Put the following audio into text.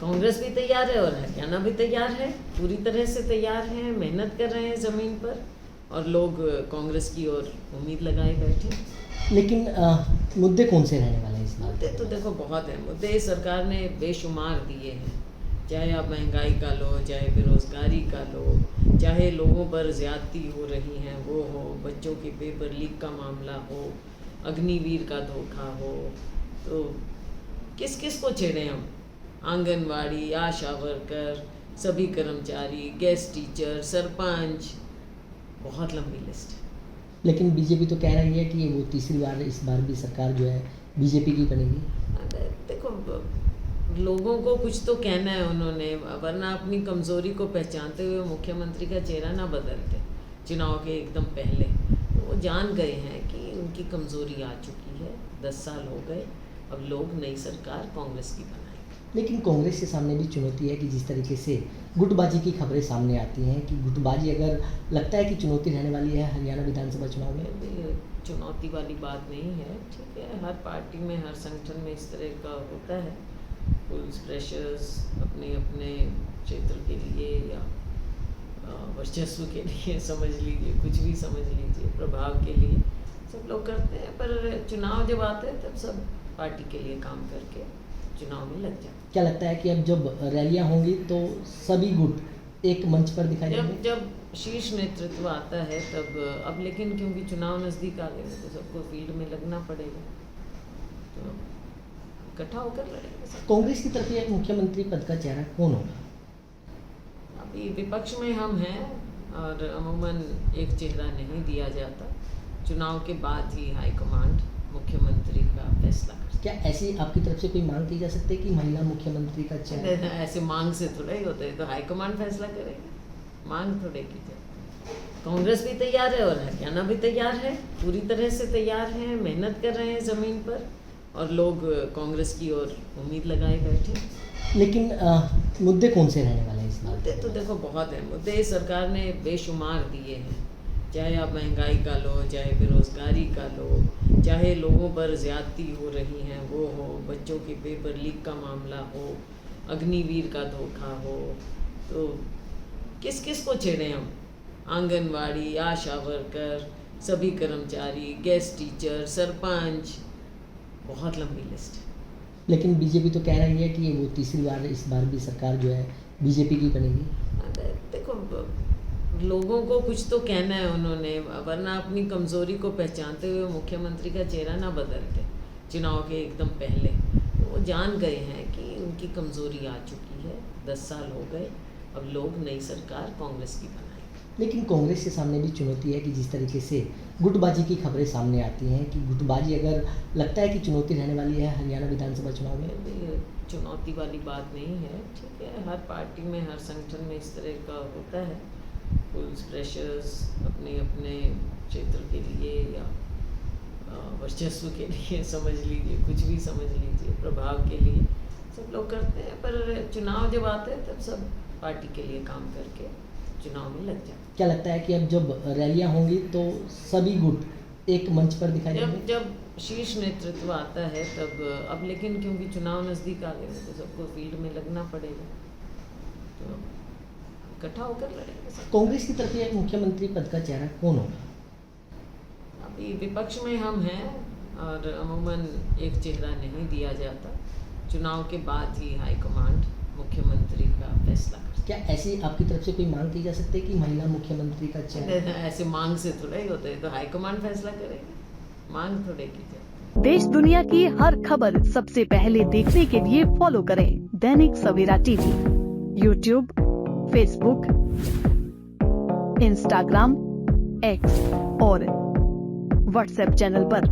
कांग्रेस भी तैयार है और हरियाणा भी तैयार है, पूरी तरह से तैयार हैं, मेहनत कर रहे हैं ज़मीन पर और लोग कांग्रेस की ओर उम्मीद लगाए बैठे। लेकिन मुद्दे कौन से रहने वाले हैं इस बार? मुद्दे तो देखो बहुत हैं, मुद्दे सरकार ने बेशुमार दिए हैं, चाहे आप महंगाई का लो, चाहे बेरोज़गारी का लो, चाहे लोगों पर ज़्यादती हो रही हैं वो हो, बच्चों के पेपर लीक का मामला हो, अग्निवीर का धोखा हो, तो किस किस को छेड़ें हम? आंगनवाड़ी, आशा वर्कर, सभी कर्मचारी, गेस्ट टीचर, सरपंच, बहुत लंबी लिस्ट है। लेकिन बीजेपी तो कह रही है कि वो तीसरी बार इस बार भी सरकार जो है बीजेपी की बनेगी। अरे देखो, लोगों को कुछ तो कहना है उन्होंने, वरना अपनी कमज़ोरी को पहचानते हुए मुख्यमंत्री का चेहरा ना बदलते चुनाव के एकदम पहले। तो वो जान गए हैं कि उनकी कमज़ोरी आ चुकी है, 10 साल हो गए, अब लोग नई सरकार कांग्रेस की बनाएंगे। लेकिन कांग्रेस के सामने भी चुनौती है कि जिस तरीके से गुटबाजी की खबरें सामने आती हैं कि गुटबाजी अगर लगता है कि चुनौती रहने वाली है हरियाणा विधानसभा चुनाव में। ये चुनौती वाली बात नहीं है, ठीक है, हर पार्टी में, हर संगठन में इस तरह का होता है, पुलिस प्रेशर्स अपने अपने क्षेत्र के लिए या वर्चस्व के लिए समझ लीजिए, कुछ भी समझ लीजिए, प्रभाव के लिए सब लोग करते हैं, पर चुनाव जब आते हैं तब सब पार्टी के लिए काम करके चुनाव में लग जाते। क्या लगता है कि अब जब रैलियां होंगी तो सभी गुट एक मंच पर दिखाई देंगे? जब शीर्ष नेतृत्व आता है तब, अब लेकिन क्योंकि चुनाव नज़दीक आ गए हैं तो सबको फील्ड में लगना पड़ेगा, तो इकट्ठा होकर लड़ेंगे सब। कांग्रेस की तरफ एक मुख्यमंत्री पद का चेहरा कौन होगा? अभी विपक्ष में हम हैं और अमूमन एक चेहरा नहीं दिया जाता, चुनाव के बाद ही हाईकमांड मुख्यमंत्री का फैसला करती है। क्या ऐसी आपकी तरफ से कोई मांग की जा सकती है कि महिला मुख्यमंत्री का चयन? ऐसे मांग से थोड़ा ही होता है, तो हाईकमांड फैसला करेगा, मांग थोड़े की जाए। कांग्रेस भी तैयार है और हरियाणा भी तैयार है, पूरी तरह से तैयार हैं, मेहनत कर रहे हैं ज़मीन पर और लोग कांग्रेस की ओर उम्मीद लगाए बैठे। लेकिन मुद्दे कौन से रहने वाले हैं इस बार? मुद्दे तो देखो बहुत हैं, मुद्दे सरकार ने बेशुमार दिए हैं, चाहे आप महंगाई का लो, चाहे बेरोज़गारी का लो, चाहे लोगों पर ज़्यादती हो रही हैं वो हो, बच्चों के पेपर लीक का मामला हो, अग्निवीर का धोखा हो, तो किस किस को छेड़ें हम? आंगनवाड़ी, आशा वर्कर, सभी कर्मचारी, गेस्ट टीचर, सरपंच, बहुत लंबी लिस्ट है। लेकिन बीजेपी तो कह रही है कि वो तीसरी बार इस बार भी सरकार जो है बीजेपी की बनेगी। अरे देखो, लोगों को कुछ तो कहना है उन्होंने, वरना अपनी कमज़ोरी को पहचानते हुए मुख्यमंत्री का चेहरा ना बदलते चुनाव के एकदम पहले। तो वो जान गए हैं कि उनकी कमज़ोरी आ चुकी है, 10 साल हो गए, अब लोग नई सरकार कांग्रेस की बनाएंगे। लेकिन कांग्रेस के सामने भी चुनौती है कि जिस तरीके से गुटबाजी की खबरें सामने आती हैं कि गुटबाजी अगर लगता है कि चुनौती रहने वाली है हरियाणा विधानसभा चुनाव में। ये चुनौती वाली बात नहीं है, ठीक है, हर पार्टी में, हर संगठन में इस तरह का होता है, पुलिस प्रेशर्स अपने अपने क्षेत्र के लिए या वर्चस्व के लिए समझ लीजिए, कुछ भी समझ लीजिए, प्रभाव के लिए सब लोग करते हैं, पर चुनाव जब आते हैं तब सब पार्टी के लिए काम करके चुनाव में लग जाते हैं। क्या लगता है कि अब जब रैलियां होंगी तो सभी गुट एक मंच पर दिखाई देंगे? जब शीर्ष नेतृत्व आता है तब, अब लेकिन क्योंकि चुनाव नज़दीक आ गए हैं तो सबको फील्ड में लगना पड़ेगा, तो इकट्ठा होकर लड़ेंगे सब। कांग्रेस की तरफ एक मुख्यमंत्री पद का चेहरा कौन होगा? अभी विपक्ष में हम हैं और अमूमन एक चेहरा नहीं दिया जाता, चुनाव के बाद ही हाईकमांड मुख्यमंत्री का फैसला करती है। क्या ऐसी आपकी तरफ से कोई मांग की जा सकती है कि महिला मुख्यमंत्री का चयन? ऐसे मांग से थोड़ा ही होता है, तो हाईकमांड फैसला करेगा, मांग थोड़े की जाए। देश दुनिया की हर खबर सबसे पहले देखने के लिए फॉलो करें Dainik Savera TV, YouTube, Facebook, Instagram, X और व्हाट्सएप चैनल पर।